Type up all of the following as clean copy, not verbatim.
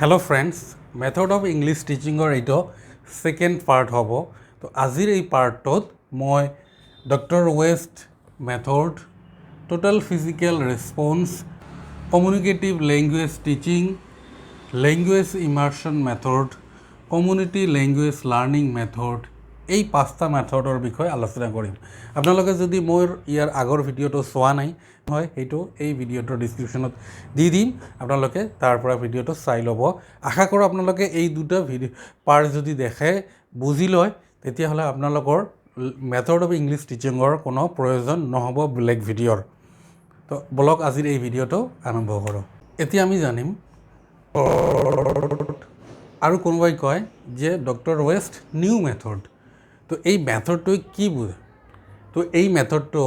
Hello friends method of English टीचिंगर ये second part हम तो आजिर ये पार्टत मैं doctor west method total physical response communicative language teaching language immersion method community language learning method এই পাঁচটা মেথডৰ বিষয়ে আলোচনা কৰিম। আপোনালোকে যদি মোৰ ইয়াৰ আগৰ ভিডিঅ'টো চোৱা নাই হয় সেইটো এই ভিডিঅ'টোৰ ডিছক্ৰিপশ্যনত দি দিম, আপোনালোকে তাৰ পৰা ভিডিঅ'টো চাই ল'ব। আশা কৰোঁ আপোনালোকে এই দুটা পাৰ্ট যদি দেখে বুজি লয় তেতিয়াহ'লে আপোনালোকৰ মেথড অফ ইংলিছ টিচিঙৰ কোনো প্ৰয়োজন নহ'ব বেলেগ ভিডিঅ'ৰ। তো বলক আজিৰ এই ভিডিঅ'টো আৰম্ভ কৰোঁ। এতিয়া আমি জানিম আৰু কোনোবাই কয় যে ডক্টৰ ৱেষ্ট নিউ মেথড। তো এই মেথডটো কি বুঝে? তো এই মেথডটো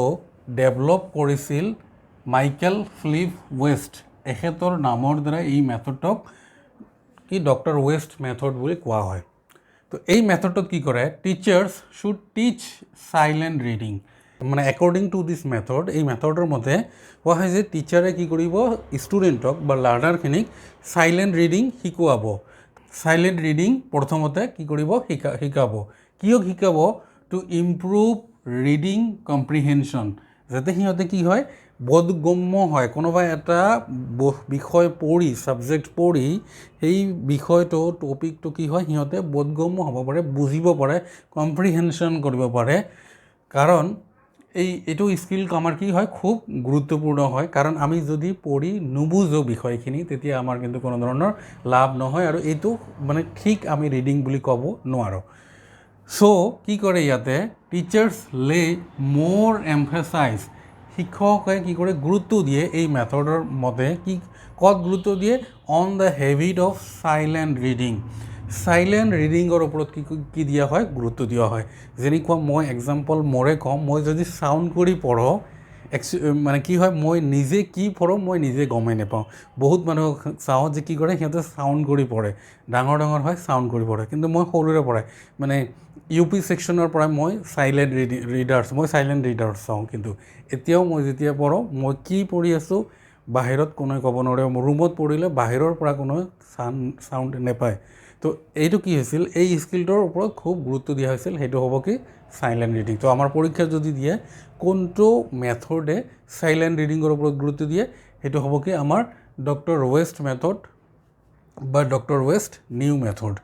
ডেভেলপ কৰিছিল মাইকেল ফিলিপ ৱেষ্ট। এখেতৰ নামৰ দ্বাৰা এই মেথডক কি ডক্টৰ ৱেষ্ট মেথড বুলি কোৱা হয়। তো এই মেথডটোত কি কৰে, টিচাৰ্ছ শুড টিচ সাইলেণ্ট ৰিডিং। মানে একৰ্ডিং টু দিছ মেথড এই মেথডৰ মতে কোৱা হয় যে টিচাৰে কি কৰিব, ষ্টুডেণ্টক বা লাৰ্ণাৰখিনিক সাইলেণ্ট ৰিডিং শিকোৱাব। সাইলেণ্ট ৰিডিং প্ৰথমতে কি কৰিব, শিকাব। কিয় শিকাব? টু ইম্প্ৰুভ ৰিডিং কম্প্ৰিহেনশ্যন, যাতে সিহঁতে কি হয় বোধগম্য হয়। কোনোবা এটা বিষয় পঢ়ি ছাবজেক্ট পঢ়ি সেই বিষয়টো টপিকটো কি হয় সিহঁতে বোধগম্য হ'ব পাৰে, বুজিব পাৰে, কম্প্ৰিহেনশ্যন কৰিব পাৰে। কাৰণ এইটো স্কিল আমাৰ কি হয় খুব গুৰুত্বপূৰ্ণ হয়। কাৰণ আমি যদি পঢ়ি নুবুজো বিষয়খিনি তেতিয়া আমাৰ কিন্তু কোনো ধৰণৰ লাভ নহয় আৰু এইটো মানে ঠিক আমি ৰিডিং বুলি ক'ব নোৱাৰোঁ। চ' কি কৰে ইয়াতে টিচাৰ্ছ লে মোৰ এমফেচাইজ, শিক্ষকে কি কৰে গুৰুত্ব দিয়ে এই মেথডৰ মতে কি ক'ত গুৰুত্ব দিয়ে, on the habit of silent reading. Silent ৰিডিঙৰ ওপৰত কি দিয়া হয়, গুৰুত্ব দিয়া হয়। যেনেকুৱা মই এক্সাম্পল মোৰে কওঁ, মই যদি চাউণ্ড কৰি পঢ়োঁ মানে কি হয় মই নিজে কি পঢ়োঁ মই নিজে গমেই নাপাওঁ। বহুত মানুহ চাওঁ যে কি কৰে সিহঁতে চাউণ্ড কৰি পঢ়ে, ডাঙৰ ডাঙৰ হয় চাউণ্ড কৰি পঢ়ে, কিন্তু মই সৰুৰে পৰাই মানে UP ছেকশ্যনৰ পৰাই মই চাইলেণ্ট ৰিডাৰ্ছ চাওঁ। কিন্তু এতিয়াও মই যেতিয়া পঢ়োঁ মই কি পঢ়ি আছোঁ বাহিৰত কোনোৱে ক'ব নোৱাৰে। ৰুমত পঢ়িলে বাহিৰৰ পৰা কোনোৱে চাউণ্ড নাপায়। তো এইটো কি হৈছিল, এই স্কিলটোৰ ওপৰত খুব গুৰুত্ব দিয়া হৈছিল। সেইটো হ'ব কি সাইলেণ্ট ৰিডিং। তো আমাৰ পৰীক্ষা যদি দিয়ে কোনটো মেথডে সাইলেণ্ট ৰিডিঙৰ ওপৰত গুৰুত্ব দিয়ে, সেইটো হ'ব কি আমাৰ ডক্টৰ ৱেষ্ট মেথড বা ডক্টৰ ৱেষ্ট নিউ মেথড।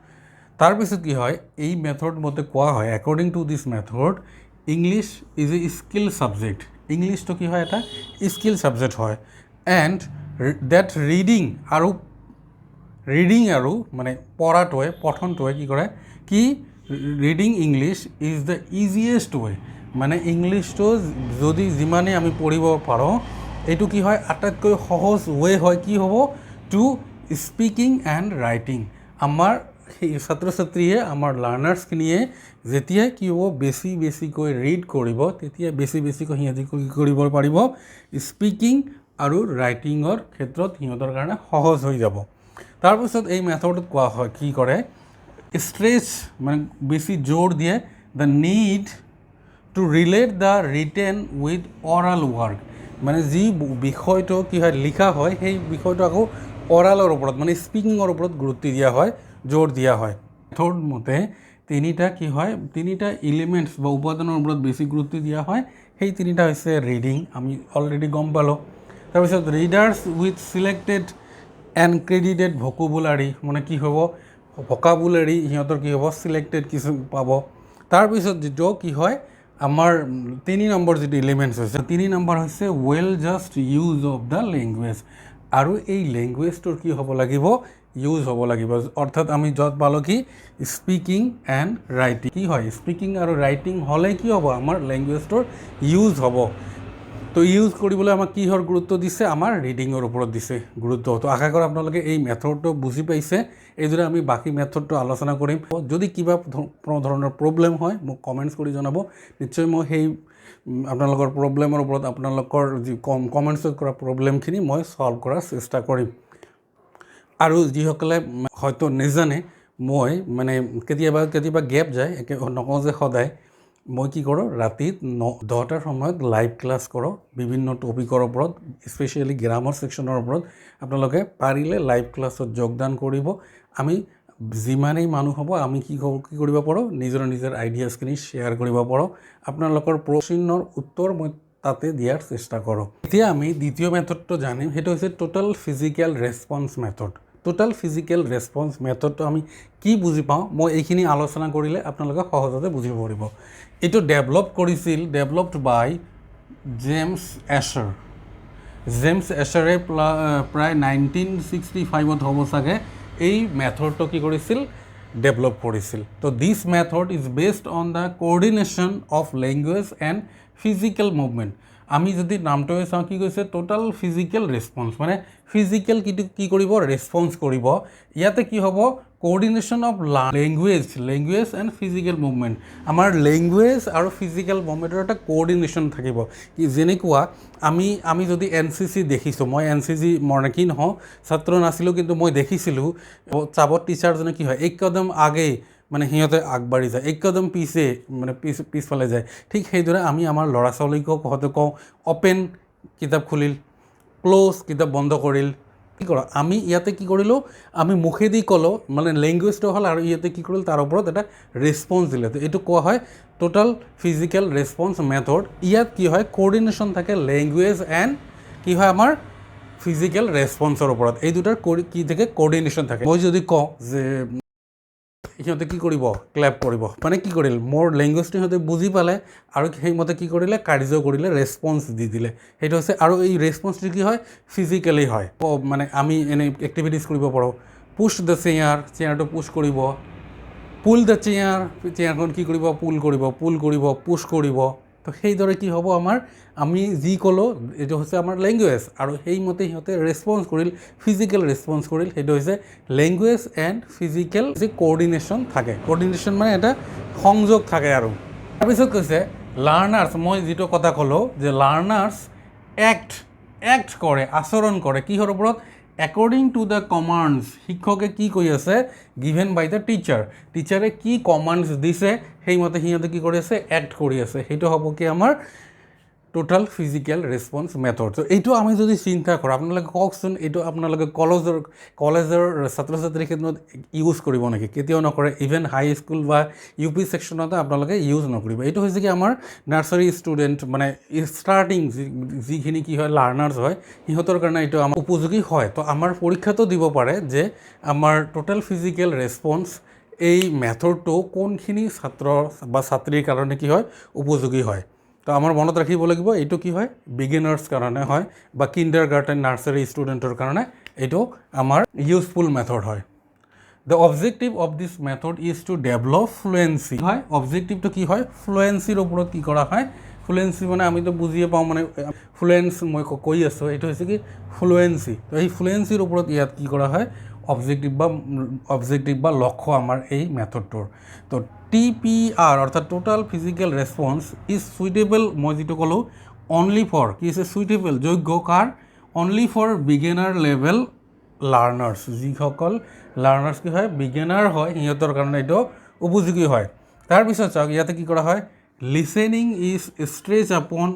তাৰপিছত কি হয় এই মেথড মতে কোৱা হয় according to this method English is a skill subject. ইংলিছটো কি হয় এটা স্কিল ছাবজেক্ট হয়। এণ্ড ডেট ৰিডিং আৰু মানে পঢ়াটোৱে পঠনটোৱে কি কৰে কি reading English is the easiest way. মানে ইংলিছটো যদি যিমানেই আমি পঢ়িব পাৰোঁ এইটো কি হয় আটাইতকৈ সহজ ৱে হয়। কি হ'ব, টু স্পিকিং এণ্ড ৰাইটিং। আমাৰ ছাত্ৰ ছাত্ৰীয়ে আমাৰ লাৰ্ণাৰ্ছখিনিয়ে যেতিয়া কি হ'ব বেছিকৈ ৰিড কৰিব তেতিয়া বেছিকৈ সিহঁতি কি কৰিব পাৰিব, স্পিকিং আৰু ৰাইটিঙৰ ক্ষেত্ৰত সিহঁতৰ কাৰণে সহজ হৈ যাব। তাৰপিছত এই মেথডত কোৱা হয় কি কৰে, ষ্ট্ৰেছ মানে বেছি জোৰ দিয়ে the need to relate the written with oral work. মানে যি বিষয়টো কি হয় লিখা হয় সেই বিষয়টো আকৌ অৰালৰ ওপৰত মানে স্পিকিঙৰ ওপৰত গুৰুত্ব দিয়া হয়, জোৰ দিয়া হয়। মেথড মতে তিনিটা কি হয়, তিনিটা এলিমেণ্টছ বা উপাদানৰ ওপৰত বেছি গুৰুত্ব দিয়া হয়। সেই তিনিটা হৈছে ৰিডিং, আমি অলৰেডি গম পালোঁ। তাৰপিছত ৰিডাৰ্ছ উইথ ছিলেক্টেড এণ্ড ক্ৰেডিটেড ভকেবুলাৰী, মানে কি হ'ব ভকাবুলাৰী সিহঁতৰ কি হ'ব ছিলেক্টেড কিছু পাব। তাৰপিছত যিটো কি হয় আমাৰ 3 নম্বৰ যিটো এলিমেণ্টছ হৈছে 3 নম্বৰ হৈছে well just use of the language. আৰু এই লেংগুৱেজটোৰ কি হ'ব লাগিব, ইউজ হ'ব লাগিব। অৰ্থাৎ আমি য'ত পালোঁ কি স্পিকিং এণ্ড ৰাইটিং। কি হয় স্পিকিং আৰু ৰাইটিং হ'লে কি হ'ব আমাৰ লেংগুৱেজটোৰ ইউজ হ'ব। তো ইউজ কৰিবলৈ আমাক কিহৰ গুৰুত্ব দিছে, আমাৰ ৰিডিঙৰ ওপৰত দিছে গুৰুত্ব। তো আশা কৰোঁ আপোনালোকে এই মেথডটো বুজি পাইছে। এইদৰে আমি বাকী মেথডটো আলোচনা কৰিম। যদি কিবা কোনো ধৰণৰ প্ৰব্লেম হয় মোক কমেণ্টছ কৰি জনাব, নিশ্চয় মই সেই আপোনালোকৰ প্ৰব্লেমৰ ওপৰত আপোনালোকৰ যি কমেণ্টছত কৰা প্ৰব্লেমখিনি মই ছল্ভ কৰাৰ চেষ্টা কৰিম। আৰু যিসকলে হয়তো নাজানে মই মানে কেতিয়াবা গেপ যায়, নকওঁ যে সদায় মই কি কৰোঁ ৰাতি 10টাৰ সময়ত লাইভ ক্লাছ কৰোঁ বিভিন্ন টপিকৰ ওপৰত, স্পেচিয়েলি গ্ৰামাৰ ছেকশ্যনৰ ওপৰত। আপোনালোকে পাৰিলে লাইভ ক্লাছত যোগদান কৰিব। আমি যিমানেই মানুহ হ'ব আমি কি কৰিব পাৰোঁ, নিজৰ আইডিয়াছখিনি শ্বেয়াৰ কৰিব পাৰোঁ। আপোনালোকৰ প্ৰশ্নৰ উত্তৰ মই তাতে দিয়াৰ চেষ্টা কৰোঁ। এতিয়া আমি দ্বিতীয় মেথডটো জানিম, সেইটো হৈছে total physical response method. Total physical response মেথডটো আমি কি বুজি পাওঁ, মই এইখিনি আলোচনা কৰিলে আপোনালোকে সহজতে বুজিব পাৰিব। এইটো ডেভেলপড বাই জেমছ এশ্বাৰ। জেমছ এশ্বাৰে প্ৰায় 1965 হ'ব চাগে এই মেথডটো কি কৰিছিল, ডেভেলপ কৰিছিল। So this method is based on the coordination of language and physical movement. আমি যদি নামটোৱে চাওঁ, কি কৈছে, টোটেল ফিজিকেল ৰেছপন্স, মানে ফিজিকেল কি কৰিব, ৰেছপন্স কৰিব। ইয়াতে কি হ'ব, coordination of language and physical movement. আমাৰ লেংগুৱেজ আৰু ফিজিকেল মুভমেণ্টৰ এটা কোঅৰ্ডিনেশ্যন থাকিব। কি যেনেকুৱা আমি যদি NCC দেখিছোঁ, মই NCC কি নহওঁ ছাত্ৰ নাছিলোঁ, কিন্তু মই দেখিছিলোঁ চাবত টিচাৰজনে কি হয়, এক কদম আগেই মানে সিহঁতে আগবাঢ়ি যায়, এক কদম পিছে মানে পিছফালে যায়। ঠিক সেইদৰে আমি আমাৰ ল'ৰা ছোৱালীকো কওঁ অ'পেন কিতাপ খুলিল, ক্ল'জ কিতাপ বন্ধ কৰিল। কি কৰোঁ আমি ইয়াতে কি কৰিলোঁ, আমি মুখেদি ক'লোঁ, মানে লেংগুৱেজটো হ'ল, আৰু ইয়াতে কি কৰিলোঁ তাৰ ওপৰত এটা ৰেছপন্স দিলে। তো এইটো কোৱা হয় টোটেল ফিজিকেল ৰেছপন্স মেথড। ইয়াত কি হয়, কোঅৰ্ডিনেশ্যন থাকে লেংগুৱেজ এণ্ড কি হয় আমাৰ ফিজিকেল ৰেছপন্সৰ ওপৰত। এই দুটাৰ কি থাকে, কোঅৰ্ডিনেশ্যন থাকে। মই যদি কওঁ যে সিহঁতে কি কৰিব, ক্লেপ কৰিব, মানে কি কৰিল, মোৰ লেংগুৱেজটো সিহঁতে বুজি পালে আৰু সেইমতে কি কৰিলে, কাৰ্য কৰিলে, ৰেছপন্স দি দিলে। সেইটো হৈছে, আৰু এই ৰেছপন্সটো কি হয়, ফিজিকেলি হয়। মানে আমি এনে এক্টিভিটিছ কৰিব পাৰোঁ, পুছ দ্য চেয়াৰটো পুছ কৰিব, পুল দ্য চেয়াৰখন কি কৰিব, পুল কৰিব, পুছ কৰিব। তো সেইদৰে কি হ'ব, আমি যি ক'লোঁ এইটো হৈছে আমাৰ লেংগুৱেজ, আৰু সেইমতে সিহঁতে ৰেছপন্স কৰিল, ফিজিকেল ৰেছপন্স কৰিল। সেইটো হৈছে লেংগুৱেজ এণ্ড ফিজিকেল যে কোঅৰ্ডিনেশ্যন থাকে। কোঅৰ্ডিনেশ্যন মানে এটা সংযোগ থাকে। আৰু তাৰপিছত কৈছে লাৰ্ণাৰ্ছ, মই যিটো কথা ক'লোঁ যে লাৰ্ণাৰ্ছ এক্ট কৰে, আচৰণ কৰে, কিহৰ ওপৰত, একৰ্ডিং টু দ্য কমাণ্ডছ। শিক্ষকে কি কৈ আছে, গিভেন বাই দ্য টিচাৰে কি কমাণ্ডছ দিছে সেইমতে সিহঁতে কি কৰি আছে, এক্ট কৰি আছে। সেইটো হ'ব কি আমাৰ টোটেল ফিজিকেল ৰেছপন্স মেথড। তো এইটো আমি যদি চিন্তা কৰোঁ, আপোনালোকে কওকচোন, এইটো আপোনালোকে কলেজৰ ছাত্ৰ ছাত্ৰীৰ ক্ষেত্ৰত ইউজ কৰিব নেকি? কেতিয়াও নকৰে। ইভেন হাই স্কুল বা UP ছেকশ্যনতো আপোনালোকে ইউজ নকৰিব। এইটো হৈছে কি আমাৰ নাৰ্চাৰী ষ্টুডেণ্ট, মানে ষ্টাৰ্টিং যিখিনি কি হয় লাৰ্ণাৰ্ছ হয়, সিহঁতৰ কাৰণে এইটো আমাৰ উপযোগী হয়। তো আমাৰ পৰীক্ষাটো দিব পাৰে যে আমাৰ টোটেল ফিজিকেল ৰেছপন্স এই মেথডটো কোনখিনি ছাত্ৰ বা ছাত্ৰীৰ কাৰণে কি হয়, উপযোগী হয়। তো আমাৰ মনত ৰাখিব লাগিব, এইটো কি হয়, বিগিনাৰ্ছ কাৰণে হয়, বা কিণ্ডাৰগাৰ্টেন নাৰ্চাৰী ষ্টুডেণ্টৰ কাৰণে এইটো আমাৰ ইউজফুল মেথড হয়। The objective of this method is to develop fluency. হয়, অবজেক্টিভটো কি হয়, ফ্লুৱেঞ্চিৰ ওপৰত কি কৰা হয়। ফ্লুৱেঞ্চি মানে আমিতো বুজিয়ে পাওঁ, মানে ফ্লুৱেঞ্চ মই কৈ আছোঁ, এইটো হৈছে কি ফ্লুৱেঞ্চি। তো এই ফ্লুৱেঞ্চিৰ ওপৰত ইয়াত কি কৰা হয়, অবজেক্টিভ বা লক্ষ্য আমাৰ এই মেথডটোৰ। তো TPR অৰ্থাৎ total physical response is suitable, মই যিটো ক'লোঁ, অনলি ফৰ কি হৈছে, সুইটেবল যোগ্য কাৰ, only for beginner level learners. যিসকল লাৰ্ণাৰ্ছ কি হয়, বিগিনাৰ হয়, সিহঁতৰ কাৰণে এইটো উপযোগী হয়। তাৰপিছত চাওক, ইয়াতে কি কৰা হয়, লিচেনিং ইজ ষ্ট্ৰেচ আপন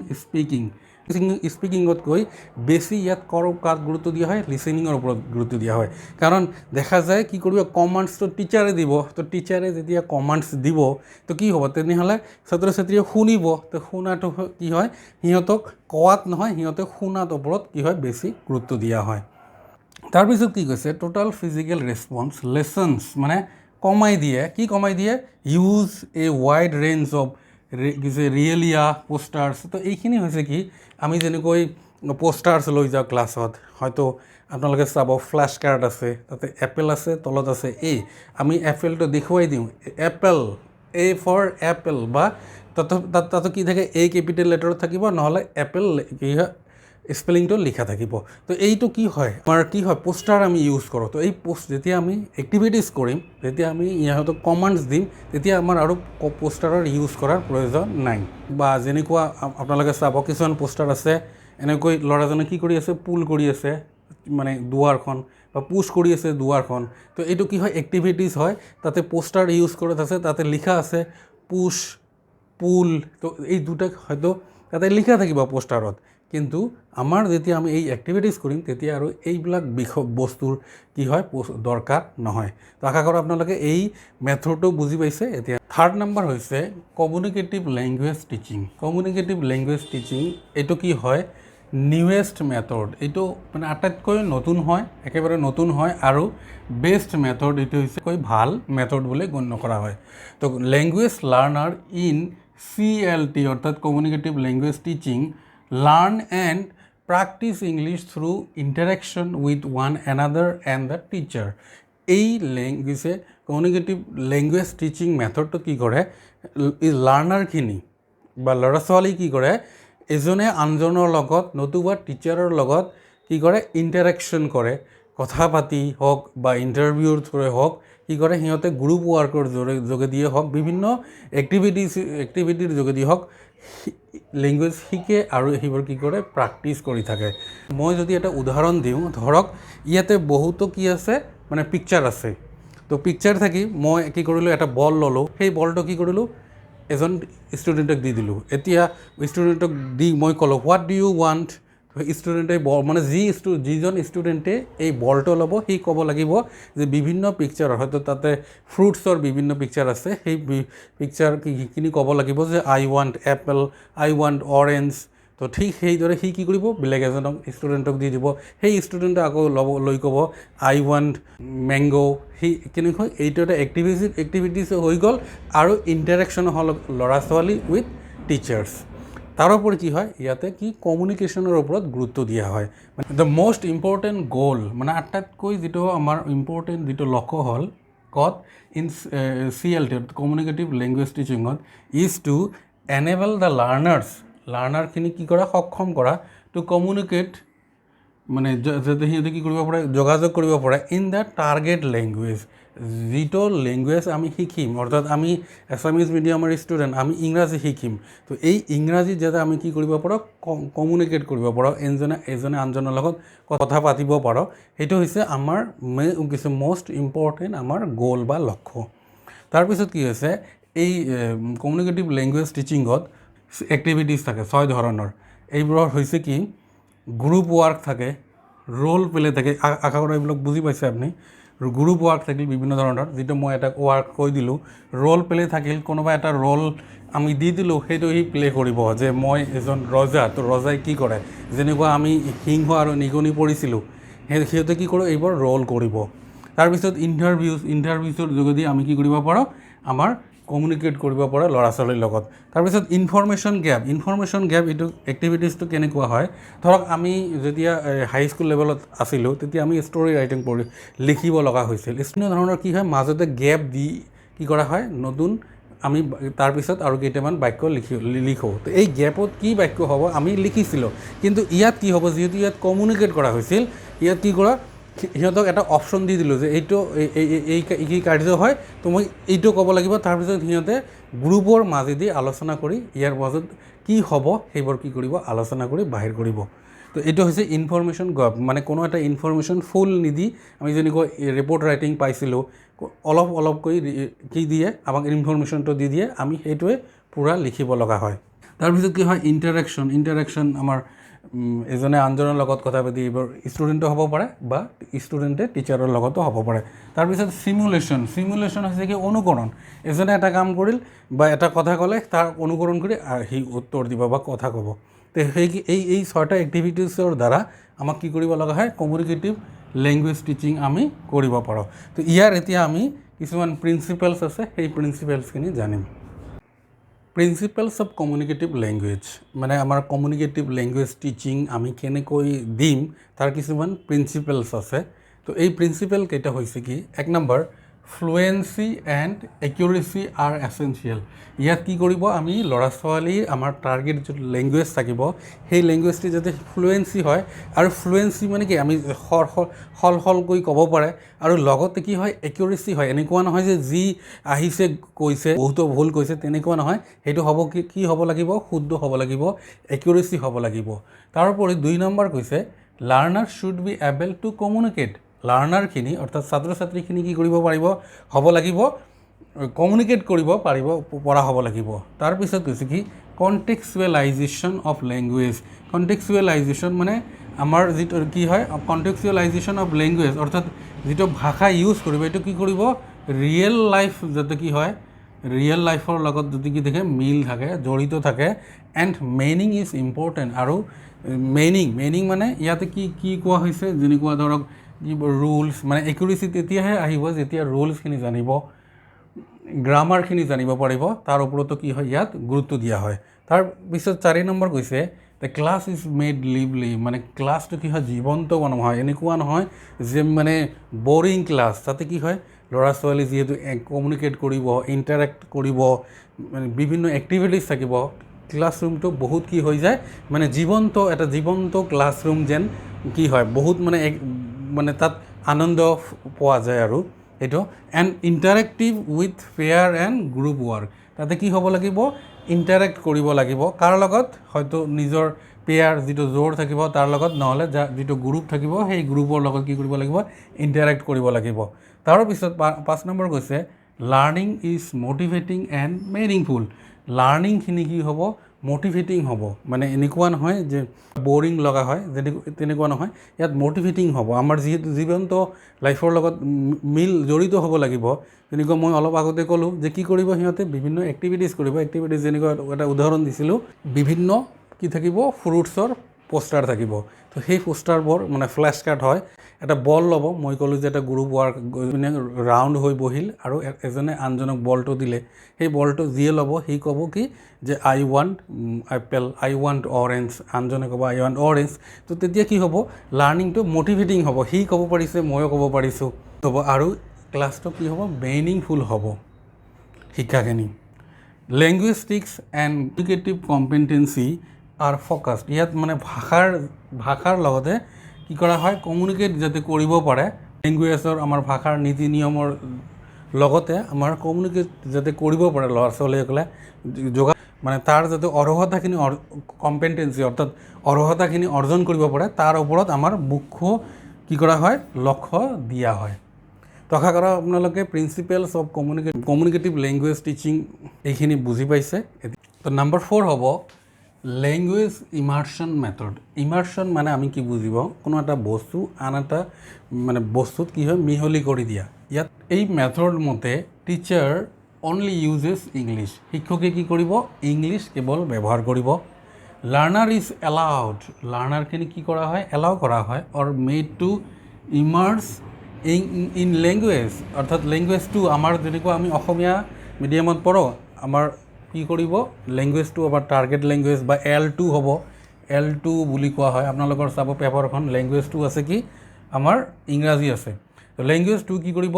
স্পিকিঙতকৈ বেছি ইয়াত কাক গুৰুত্ব দিয়া হয়, লিচেনিঙৰ ওপৰত গুৰুত্ব দিয়া হয়। কাৰণ দেখা যায় কি কৰিব, কমাণ্ডছটো টিচাৰে দিব। তো টিচাৰে যেতিয়া কমাণ্ডছ দিব, তো কি হ'ব, তেনেহ'লে ছাত্ৰ ছাত্ৰীয়ে শুনিব। তো শুনাটো কি হয়, সিহঁতক কোৱাত নহয়, সিহঁতে শুনাত ওপৰত কি হয়, বেছি গুৰুত্ব দিয়া হয়। তাৰপিছত কি কৈছে, টোটেল ফিজিকেল ৰেছপন্স লেচনছ মানে কমাই দিয়ে, কি কমাই দিয়ে, use a wide range of realia posters. তো এইখিনি হৈছে কি, আমি যেনেকৈ পোষ্টাৰ্ছ লৈ যাওঁ ক্লাছত, হয়তো আপোনালোকে চাব ফ্লেছ কাৰ্ড আছে, তাতে এপেল আছে, তলত আছে এ, আমি এপেলটো দেখুৱাই দিওঁ, এপেল, এ ফৰ এপেল, বা তাতো কি থাকে, এ কেপিটেল লেটাৰত থাকিব, নহ'লে এপেল কি হয় স্পেলিংটো লিখা থাকিব। তো এইটো কি হয়, আমাৰ কি হয়, পোষ্টাৰ আমি ইউজ কৰোঁ। তো এই যেতিয়া আমি এক্টিভিটিছ কৰিম, যেতিয়া আমি ইহঁতক কমাণ্ডছ দিম, তেতিয়া আমাৰ আৰু পোষ্টাৰৰ ইউজ কৰাৰ প্ৰয়োজন নাই। বা যেনেকুৱা আপোনালোকে চাব, কিছুমান পোষ্টাৰ আছে, এনেকৈ ল'ৰাজনে কি কৰি আছে, পুল কৰি আছে মানে দুৱাৰখন, বা পুছ কৰি আছে দুৱাৰখন। তো এইটো কি হয়, এক্টিভিটিছ হয়, তাতে পোষ্টাৰ ইউজ কৰা আছে, তাতে লিখা আছে পুছ পুল, তো এই দুটা হয়তো তাতে লিখা থাকিব পোষ্টাৰত, কিন্তু আমাৰ যেতিয়া আমি এই এক্টিভিটিজ কৰিম তেতিয়া আৰু এইবিলাক বস্তুৰ কি হয় দৰকাৰ নহয়। তো আশা কৰোঁ আপোনালোকে এই মেথডটো বুজি পাইছে। এতিয়া থাৰ্ড নম্বৰ হৈছে communicative language teaching. Communicative language teaching এইটো কি হয়, নিউৱেষ্ট মেথড, এইটো মানে আটাইতকৈ নতুন হয়, একেবাৰে নতুন হয় আৰু বেষ্ট মেথড, এইটো হৈছে ভাল মেথড বুলি গণ্য কৰা হয়। তো লেংগুৱেজ লাৰ্ণাৰ ইন CLT অৰ্থাৎ communicative language teaching learn and practice English through interaction with one another and the teacher. এই কমিউনিকেটিভ লেংগুৱেজ টিচিং মেথডটো কি কৰে, লাৰ্ণাৰখিনি বা ল'ৰা ছোৱালী কি কৰে, এজনে আনজনৰ লগত নতুবা টিচাৰৰ লগত কি কৰে ইণ্টাৰেকশ্যন কৰে, কথা পাতি হওক বা ইণ্টাৰভিউৰ থ্ৰুৰে হওক কি কৰে, সিহঁতে গ্ৰুপ ৱৰ্কৰ যোগেদিয়ে হওক বিভিন্ন এক্টিভিটিৰ যোগেদি হওক লেংগুৱেজ শিকে আৰু সেইবোৰ কি কৰে প্ৰেক্টিচ কৰি থাকে। মই যদি এটা উদাহৰণ দিওঁ, ধৰক ইয়াতে বহুতো কি আছে মানে পিকচাৰ আছে, তো পিকচাৰ থাকি মই কি কৰিলোঁ এটা বল ল'লোঁ, সেই বলটো কি কৰিলোঁ এজন ষ্টুডেণ্টক দি দিলোঁ। এতিয়া ষ্টুডেণ্টক দি মই ক'লোঁ হোৱাট ডু ইউ ৱান্ট, ষ্টুডেণ্টে মানে যিজন ষ্টুডেণ্টে এই বলটো ল'ব সি ক'ব লাগিব যে বিভিন্ন পিকচাৰ, হয়তো তাতে ফ্ৰুটছৰ বিভিন্ন পিকচাৰ আছে, সেই পিকচাৰ কিনি ক'ব লাগিব যে আই ৱান্ট এপল, আই ৱান্ট অৰেঞ্জ। তো ঠিক সেইদৰে সি কি কৰিব বেলেগ এজনক ষ্টুডেণ্টক দি দিব, সেই ষ্টুডেণ্টে আকৌ লৈ ক'ব আই ৱান্ট মেংগ'। সেই কেনেকৈ এইটো এটা এক্টিভিটিছ হৈ গ'ল আৰু ইণ্টাৰেকশ্যন হ'ল ল'ৰা ছোৱালী উইথ টিচাৰ্ছ। তাৰোপৰি কি হয় ইয়াতে কি কমিউনিকেশ্যনৰ ওপৰত গুৰুত্ব দিয়া হয়। মানে দ্য মষ্ট ইম্পৰ্টেণ্ট গ'ল, মানে আটাইতকৈ যিটো আমাৰ ইম্পৰ্টেণ্ট যিটো লক্ষ্য হ'ল ইন CLT কমিউনিকেটিভ লেংগুৱেজ টিচিঙত ইজ টু এনেবল দ্য লাৰ্ণাৰখিনি কি কৰা সক্ষম কৰা টু কমিউনিকেট, মানে যাতে সিহঁতে কি কৰিব পাৰে যোগাযোগ কৰিব পাৰে ইন দ্য টাৰ্গেট লেংগুৱেজ, যিটো লেংগুৱেজ আমি শিকিম, অৰ্থাৎ আমি এছামিজ মিডিয়ামৰ ষ্টুডেণ্ট আমি ইংৰাজী শিকিম, তো এই ইংৰাজীত যাতে আমি কি কৰিব পাৰোঁ কমিউনিকেট কৰিব পাৰোঁ, এজনে আনজনৰ লগত কথা পাতিব পাৰোঁ, সেইটো হৈছে আমাৰ কিছু মষ্ট ইম্পৰ্টেণ্ট আমাৰ গ'ল বা লক্ষ্য। তাৰপিছত কি হৈছে এই কমিউনিকেটিভ লেংগুৱেজ টিচিঙত এক্টিভিটিছ থাকে 6 ধৰণৰ। এইবোৰৰ হৈছে কি গ্ৰুপ ৱৰ্ক থাকে, ৰোল প্লে থাকে, আশা কৰোঁ এইবিলাক বুজি পাইছে আপুনি। গ্ৰুপ ৱৰ্ক থাকিল বিভিন্ন ধৰণৰ, যিটো মই এটা ৱৰ্ক কৈ দিলোঁ। ৰোল প্লে থাকিল, কোনোবা এটা ৰোল আমি দি দিলোঁ, সেইটো সি প্লে কৰিব যে মই এজন ৰজা, তো ৰজাই কি কৰে, যেনেকুৱা আমি সিংহ আৰু নিগনি পঢ়িছিলোঁ, সিহঁতে কি কৰোঁ এইবোৰ ৰোল কৰিব। তাৰপিছত ইণ্টাৰভিউছৰ যোগেদি আমি কি কৰিব পাৰোঁ আমাৰ কমিউনিকেট কৰিব পাৰোঁ ল'ৰা ছোৱালীৰ লগত। তাৰপিছত ইনফৰমেশ্যন গেপ এইটো এক্টিভিটিছটো কেনেকুৱা হয়, ধৰক আমি যেতিয়া হাইস্কুল লেভেলত আছিলোঁ তেতিয়া আমি ষ্টৰি ৰাইটিং লিখিব লগা হৈছিল। বিভিন্ন ধৰণৰ কি হয় মাজতে গেপ দি কি কৰা হয় নতুন আমি তাৰপিছত আৰু কেইটামান বাক্য লিখোঁ। তো এই গেপত কি বাক্য হ'ব আমি লিখিছিলোঁ, কিন্তু ইয়াত কি হ'ব যিহেতু ইয়াত কমিউনিকেট কৰা হৈছিল, ইয়াত কি কৰা সিহঁতক এটা অপশ্যন দি দিলোঁ যে এইটো এই কাৰ্য হয়, তো মই এইটো ক'ব লাগিব। তাৰপিছত সিহঁতে গ্ৰুপৰ মাজেদি আলোচনা কৰি ইয়াৰ মাজত কি হ'ব সেইবোৰ কি কৰিব আলোচনা কৰি বাহিৰ কৰিব। তো এইটো হৈছে ইনফৰমেশ্যন গেপ, মানে কোনো এটা ইনফৰমেশ্যন ফুল নিদি আমি যেনেকৈ ৰিপৰ্ট ৰাইটিং পাইছিলোঁ অলপকৈ কি দিয়ে আমাক ইনফৰমেশ্যনটো দি দিয়ে, আমি সেইটোৱে পূৰা লিখিব লগা হয়। তাৰপিছত কি হয় ইণ্টাৰেকশ্যন আমাৰ এজনে আনজনৰ লগত কথা পাতি এইবোৰ ষ্টুডেণ্টো হ'ব পাৰে বা ষ্টুডেণ্টে টিচাৰৰ লগতো হ'ব পাৰে। তাৰপিছত চিমুলেশ্যন হৈছে কি অনুকৰণ, এজনে এটা কাম কৰিল বা এটা কথা ক'লে তাৰ অনুকৰণ কৰি সি উত্তৰ দিব বা কথা ক'ব। তো এই 6টা এক্টিভিটিছৰ দ্বাৰা আমাক কি কৰিব লগা হয় কমিউনিকেটিভ লেংগুৱেজ টিচিং আমি কৰিব পাৰোঁ। তো ইয়াৰ এতিয়া আমি কিছুমান প্ৰিন্সিপালছ আছে, সেই প্ৰিন্সিপালছখিনি জানিম। প্ৰিন্সিপালছ অফ কমিউনিকেটিভ লেংগুৱেজ, মানে আমাৰ কমিউনিকেটিভ লেংগুৱেজ টিচিং আমি কেনেকৈ দিম তাৰ কিছুমান প্ৰিন্সিপালছ আছে। তো এই প্ৰিন্সিপাল কেইটা হৈছে কি, 1 number ফ্লুৱেঞ্চি and accuracy R essential. ইয়াত কি কৰিব আমি ল'ৰা ছোৱালীৰ আমাৰ টাৰ্গেট যিটো লেংগুৱেজ থাকিব সেই লেংগুৱেজটো যাতে ফ্লুৱেঞ্চি হয়, আৰু ফ্লুৱেঞ্চি মানে কি আমি সলকৈ ক'ব পাৰে, আৰু লগতে কি হয় একিউৰেচি হয়, এনেকুৱা নহয় যে যি আহিছে কৈছে বহুতো ভুল কৈছে তেনেকুৱা নহয়, সেইটো হ'ব কি হ'ব লাগিব শুদ্ধ হ'ব লাগিব, একিউৰেচি হ'ব লাগিব। তাৰোপৰি 2 নম্বৰ কৈছে learner should be able to communicate. লাৰ্ণাৰখিনি অৰ্থাৎ ছাত্ৰ ছাত্ৰীখিনি কি কৰিব পাৰিব হ'ব লাগিব কমিউনিকেট কৰিব পাৰিব পৰা হ'ব লাগিব। তাৰপিছত কৈছে কি কণ্টেক্সুৱেলাইজেশ্যন অফ লেংগুৱেজ। কণ্টেক্সুৱেলাইজেশ্যন মানে আমাৰ যিটো কি হয় কণ্টেক্সুৱেলাইজেশ্যন অফ লেংগুৱেজ অৰ্থাৎ যিটো ভাষা ইউজ কৰিব এইটো কি কৰিব ৰিয়েল লাইফ যাতে কি হয় ৰিয়েল লাইফৰ লগত যদি কি থাকে মিল থাকে জড়িত থাকে এণ্ড মিনিং ইজ ইম্পৰ্টেণ্ট। আৰু মিনিং মানে ইয়াতে কি কি কোৱা হৈছে যেনেকুৱা ধৰক ৰুলছ মানে একুৰেচি তেতিয়াহে আহিব যেতিয়া ৰুলছখিনি জানিব গ্ৰামাৰখিনি জানিব পাৰিব তাৰ ওপৰতো কি হয় ইয়াত গুৰুত্ব দিয়া হয়। তাৰপিছত 4 নম্বৰ কৈছে দ্য ক্লাছ ইজ মেড লিভলি মানে ক্লাছটো কি হয় জীৱন্ত বনোৱা হয়। এনেকুৱা নহয় যে মানে বৰিং ক্লাছ তাতে কি হয় ল'ৰা ছোৱালী যিহেতু কমিউনিকেট কৰিব ইণ্টাৰেক্ট কৰিব মানে বিভিন্ন এক্টিভিটিছ থাকিব ক্লাছৰুমটো বহুত কি হৈ যায় মানে এটা জীৱন্ত ক্লাছৰুম যেন কি হয় বহুত মানে তাত আনন্দ পোৱা যায় আৰু এইটো and interactive with pair and group work. তাতে কি হ'ব লাগিব ইণ্টাৰেক্ট কৰিব লাগিব কাৰ লগত হয়তো নিজৰ পেয়াৰ যিটো জোৰ থাকিব তাৰ লগত নহ'লে যিটো গ্ৰুপ থাকিব সেই গ্ৰুপৰ লগত কি কৰিব লাগিব ইণ্টাৰেক্ট কৰিব লাগিব। তাৰপিছত 5 নম্বৰ কৈছে লাৰ্ণিং ইজ মটিভেটিং এণ্ড মিনিংফুল। লাৰ্ণিংখিনি কি হ'ব মটিভেটিং হ'ব মানে এনেকুৱা নহয় যে বৰিং লগা হয় তেনেকুৱা নহয় ইয়াত মটিভেটিং হ'ব আমাৰ যিহেতু জীৱন্ত লাইফৰ লগত মিল জড়িত হ'ব লাগিব। তেনেকুৱা মই অলপ আগতে ক'লোঁ যে কি কৰিব সিহঁতে বিভিন্ন এক্টিভিটিছ কৰিব এক্টিভিটিছ যেনেকুৱা এটা উদাহৰণ দিছিলোঁ বিভিন্ন কি থাকিব ফ্ৰুটছৰ পোষ্টাৰ থাকিব তো সেই পোষ্টাৰবোৰ মানে ফ্লেছ কাৰ্ড হয় এটা বল ল'ব মই ক'লোঁ যে এটা গ্ৰুপ ৱৰ্ক ৰাউণ্ড হৈ বহিল আৰু এজনে আনজনক বলটো দিলে সেই বলটো যিয়ে ল'ব সি ক'ব কি যে আই ৱান্ট এপেল আই ৱান্ট অৰেঞ্জ আনজনে ক'ব আই ৱান্ট অৰেঞ্জ। তো তেতিয়া কি হ'ব লাৰ্ণিংটো মটিভেটিং হ'ব সি ক'ব পাৰিছে ময়ো ক'ব পাৰিছোঁ হ'ব আৰু ক্লাছটো কি হ'ব মিনিংফুল হ'ব শিক্ষাখিনি। লেংগুৱেষ্টিক্স এণ্ড এডুকেটিভ কম্পিটেঞ্চি আৰ ফ'কাছড। ইয়াত মানে ভাষাৰ লগতে কি কৰা হয় কমিউনিকেট যাতে কৰিব পাৰে লেংগুৱেজৰ আমাৰ ভাষাৰ নীতি নিয়মৰ লগতে আমাৰ কমিউনিকেট যাতে কৰিব পাৰে ল'ৰা ছোৱালীসকলে মানে তাৰ যাতে অৰ্হতাখিনি কম্পিটেঞ্চি অৰ্থাৎ অৰ্হতাখিনি অৰ্জন কৰিব পাৰে তাৰ ওপৰত আমাৰ মুখ্য কি কৰা হয় লক্ষ্য দিয়া হয়। তো আশা কৰা আপোনালোকে প্ৰিন্সিপেলছ অফ কমিউনিকেটিভ লেংগুৱেজ টিচিং এইখিনি বুজি পাইছে। তো নম্বৰ 4 হ'ব লেংগুৱেজ ইমাৰ্চন মেথড। ইমাৰ্চন মানে আমি কি বুজিব কোনো এটা বস্তু আন এটা মানে বস্তুত কি হয় মিহলি কৰি দিয়া। ইয়াত এই মেথড মতে টিচাৰ অনলি ইউজেছ ইংলিছ শিক্ষকে কি কৰিব ইংলিছ কেৱল ব্যৱহাৰ কৰিব। লাৰ্ণাৰ ইজ এলাউড লাৰ্ণাৰখিনি কি কৰা হয় এলাউ কৰা হয় অৰ মেড টু ইমাৰ্চ ইন লেংগুৱেজ অৰ্থাৎ লেংগুৱেজটো আমাৰ যেনেকুৱা আমি অসমীয়া মিডিয়ামত পঢ়োঁ আমাৰ কি কৰিব লেংগুৱেজটো আমাৰ টাৰ্গেট লেংগুৱেজ বা L2 হ'ব L2 বুলি কোৱা হয়। আপোনালোকৰ চাব পেপাৰখন লেংগুৱেজটো আছে কি আমাৰ ইংৰাজী আছে। তো লেংগুৱেজটো কি কৰিব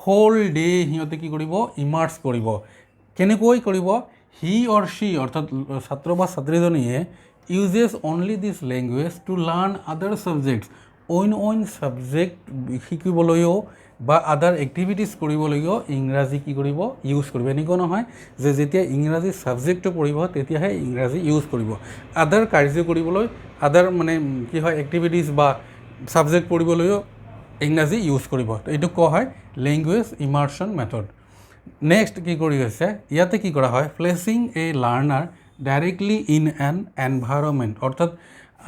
হোল ডে সিহঁতে কি কৰিব ইমাৰ্চ কৰিব। কেনেকৈ কৰিব হি অৰ শ্বি অৰ্থাৎ ছাত্ৰ বা ছাত্ৰীজনীয়ে uses only this language to learn other subjects অইন ছাবজেক্ট শিকিবলৈও বা আদাৰ এক্টিভিটিছ কৰিবলৈও ইংৰাজী কি কৰিব ইউজ কৰিব। এনেকুৱা নহয় যে যেতিয়া ইংৰাজী ছাবজেক্টটো পঢ়িব তেতিয়াহে ইংৰাজী ইউজ কৰিব আদাৰ কাৰ্য কৰিবলৈ আদাৰ মানে কি হয় এক্টিভিটিছ বা ছাবজেক্ট পঢ়িবলৈও ইংৰাজী ইউজ কৰিব। তো এইটো কোৱা হয় লেংগুৱেজ ইমাৰ্চন মেথড। নেক্সট কি কৰি হৈছে ইয়াতে কি কৰা হয় placing A learner directly in an environment অৰ্থাৎ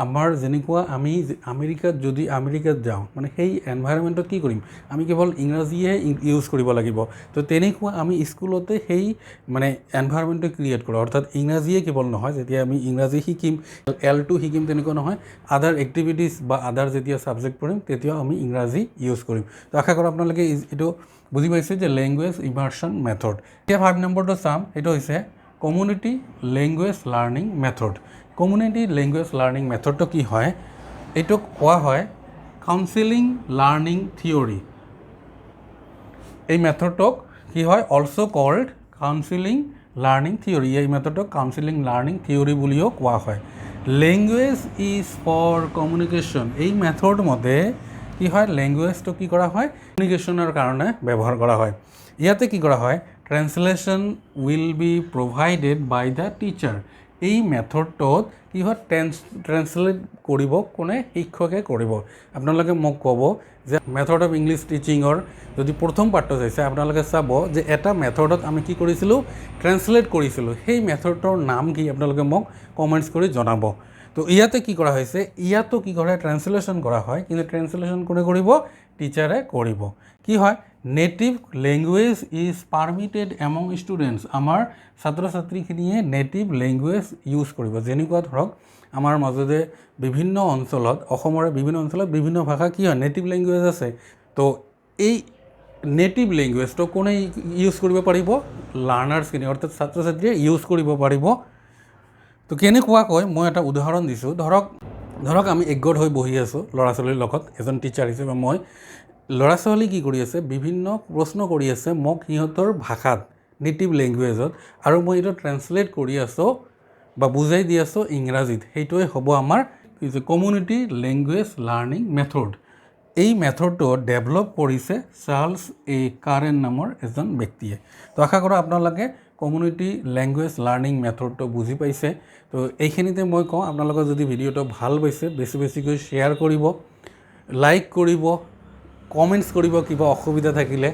আমাৰ যেনেকুৱা আমি আমেৰিকাত যাওঁ মানে সেই এনভাইৰনমেণ্টত কি কৰিম আমি কেৱল ইংৰাজীহে ইউজ কৰিব লাগিব। তো তেনেকুৱা আমি স্কুলতে সেই মানে এনভাইৰনমেণ্টটো ক্ৰিয়েট কৰোঁ অৰ্থাৎ ইংৰাজীয়ে কেৱল নহয় যেতিয়া আমি ইংৰাজী শিকিম L2 শিকিম তেনেকুৱা নহয় আদাৰ এক্টিভিটিছ বা আদাৰ যেতিয়া ছাবজেক্ট পঢ়িম তেতিয়াও আমি ইংৰাজী ইউজ কৰিম। তো আশা কৰোঁ আপোনালোকে এইটো বুজি পাইছে যে লেংগুৱেজ ইমাৰ্চন মেথড। এতিয়া 5 নম্বৰটো চাম সেইটো হৈছে community language learning method. Community language learning মেথডটো কি হয় এইটোক কোৱা হয় কাউন্সেলিং লাৰ্ণিং থিয়ৰী। এই মেথডটোক কি হয় also' called counselling learning theory. এই মেথডটোক কাউন্সেলিং লাৰ্ণিং থিয়ৰী বুলিও কোৱা হয়। Language is for communication. এই মেথড মতে কি হয় লেংগুৱেজটো কি কৰা হয় কমিউনিকেশ্যনৰ কাৰণে ব্যৱহাৰ কৰা হয়। ইয়াতে কি কৰা হয় translation will be provided by the teacher. এই মেথডটোত কি হয় ট্ৰেন্সলেট কৰিব কোনে শিক্ষকে কৰিব আপোনালোকে মোক ক'ব যে মেথড অফ ইংলিছ টিচিঙৰ যদি প্ৰথম পাৰ্টটো চাইছে আপোনালোকে চাব যে এটা মেথডত আমি কি কৰিছিলোঁ ট্ৰেন্সলেট কৰিছিলোঁ সেই মেথডটোৰ নাম কি আপোনালোকে মোক কমেণ্টছ কৰি জনাব তো ইয়াতে কি কৰা হৈছে ইয়াতো কি কৰে ট্ৰেন্সলেশ্যন কৰা হয় কিন্তু ট্ৰেন্সলেশ্যন কোনে কৰিব টিচাৰে কৰিব কি হয় native language is permitted among students আমাৰ ছাত্ৰ ছাত্ৰীখিনিয়ে নেটিভ লেংগুৱেজ ইউজ কৰিব যেনেকুৱা ধৰক আমাৰ মাজতে বিভিন্ন অঞ্চলত অসমৰে বিভিন্ন অঞ্চলত বিভিন্ন ভাষা কি হয় নেটিভ লেংগুৱেজ আছে তো এই নেটিভ লেংগুৱেজটো কোনে ইউজ কৰিব পাৰিব লাৰ্ণাৰ্ছখিনি অৰ্থাৎ ছাত্ৰ ছাত্ৰীয়ে ইউজ কৰিব পাৰিব তো কেনেকুৱাকৈ মই এটা উদাহৰণ দিছোঁ ধৰক আমি একগোট হৈ বহি আছোঁ ল'ৰা ছোৱালীৰ লগত এজন টিচাৰ হিচাপে মই ল'ৰা ছোৱালী কি কৰি আছে বিভিন্ন প্ৰশ্ন কৰি আছে মোক সিহঁতৰ ভাষাত নেটিভ লেংগুৱেজত আৰু মই এইটো ট্ৰেন্সলেট কৰি আছোঁ বা বুজাই দি আছোঁ ইংৰাজীত সেইটোৱে হ'ব আমাৰ কমিউনিটি লেংগুৱেজ লাৰ্ণিং মেথড এই মেথডটো ডেভেলপ কৰিছে চাৰ্লছ এ কাৰেন নামৰ এজন ব্যক্তিয়ে তো আশা কৰোঁ আপোনালোকে কমিউনিটি লেংগুৱেজ লাৰ্ণিং মেথডটো বুজি পাইছে তো এইখিনিতে মই কওঁ আপোনালোকৰ যদি ভিডিঅ'টো ভাল পাইছে বেছিকৈ শ্বেয়াৰ কৰিব লাইক কৰিব কমেণ্টছ কৰিব কিবা অসুবিধা থাকিলে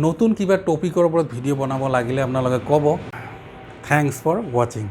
নতুন কিবা টপিকৰ ওপৰত ভিডিঅ' বনাব লাগিলে আপোনালোকে ক'ব থেংকছ ফৰ ৱাচিং